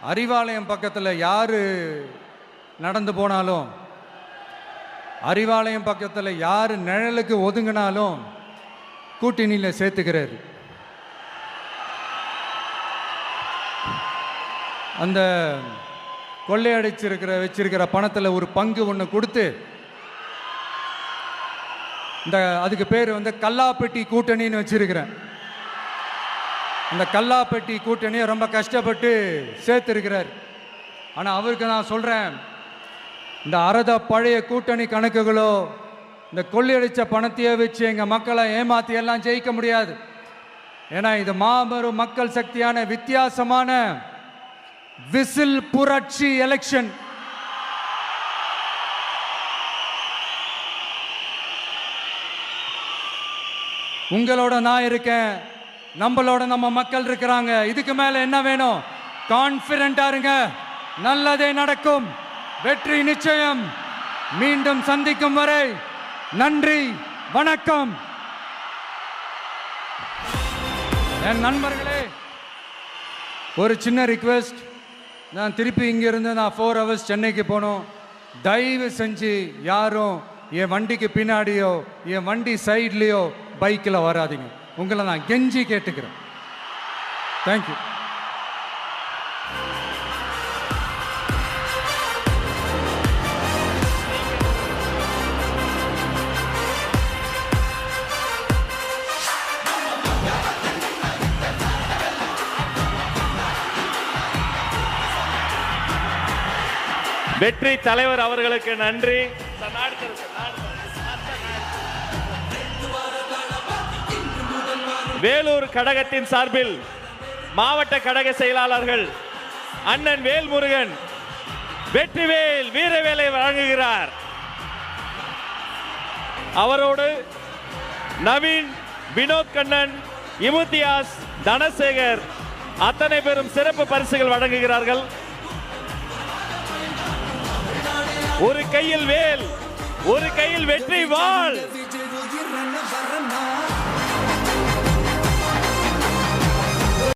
அறிவாலயம் பக்கத்தில் யாரு நடந்து போனாலும், அறிவாலயம் பக்கத்தில் யாரு நிழலுக்கு ஒதுங்கினாலும் கூட்டணியில் சேர்த்துக்கிறாரு. அந்த வச்சிருக்கிற பணத்தில் ஒரு பங்கு ஒன்று கொடுத்து, அதுக்கு பேர் கல்லாப்பெட்டி கூட்டணின்னு வச்சிருக்கிறேன். அந்த கல்லாப்பெட்டி கூட்டணியை ரொம்ப கஷ்டப்பட்டு சேர்த்திருக்கிறார். ஆனால் அவருக்கு நான் சொல்கிறேன், இந்த அறத பழைய கூட்டணி கணக்குகளோ இந்த கொள்ளையடிச்ச பணத்தையே வச்சு எங்கள் மக்களை ஏமாற்றி எல்லாம் ஜெயிக்க முடியாது. ஏன்னா இது மாபெரும் மக்கள் சக்தியான வித்தியாசமான விசில் புரட்சி எலெக்ஷன். உங்களோட நான் இருக்கேன், நம்மளோட நம்ம மக்கள் இருக்கிறாங்க. இதுக்கு மேல என்ன வேணும்? கான்பிடென்ட்டா இருங்க, நல்லதே நடக்கும், வெற்றி நிச்சயம். மீண்டும் சந்திக்கும் வரை நன்றி, வணக்கம். என் நண்பர்களே, ஒரு சின்ன ரிக்வெஸ்ட். நான் திருப்பி இங்கிருந்து 4 hours சென்னைக்கு போகணும். தயவு செஞ்சு யாரும் என் வண்டிக்கு பின்னாடியோ என் வண்டி சைட்லேயோ பைக்கில் வராதிங்க. உங்களை நான் கெஞ்சி கேட்டுக்கிறேன். தேங்க்யூ. வெற்றி தலைவர் அவர்களுக்கு நன்றி. வேலூர் கடகத்தின் சார்பில் மாவட்ட கடக செயலாளர்கள் அண்ணன் வேல்முருகன் வெற்றிவேல் வீரவேலை வழங்குகிறார். அவரோடு நவீன், வினோத் கண்ணன், இமுத்தியாஸ், தனசேகர் அத்தனை பேரும் சிறப்பு பரிசுகள் வழங்குகிறார்கள். ஒரு கையில் வேல், ஒரு கையில் வெற்றி வாள்.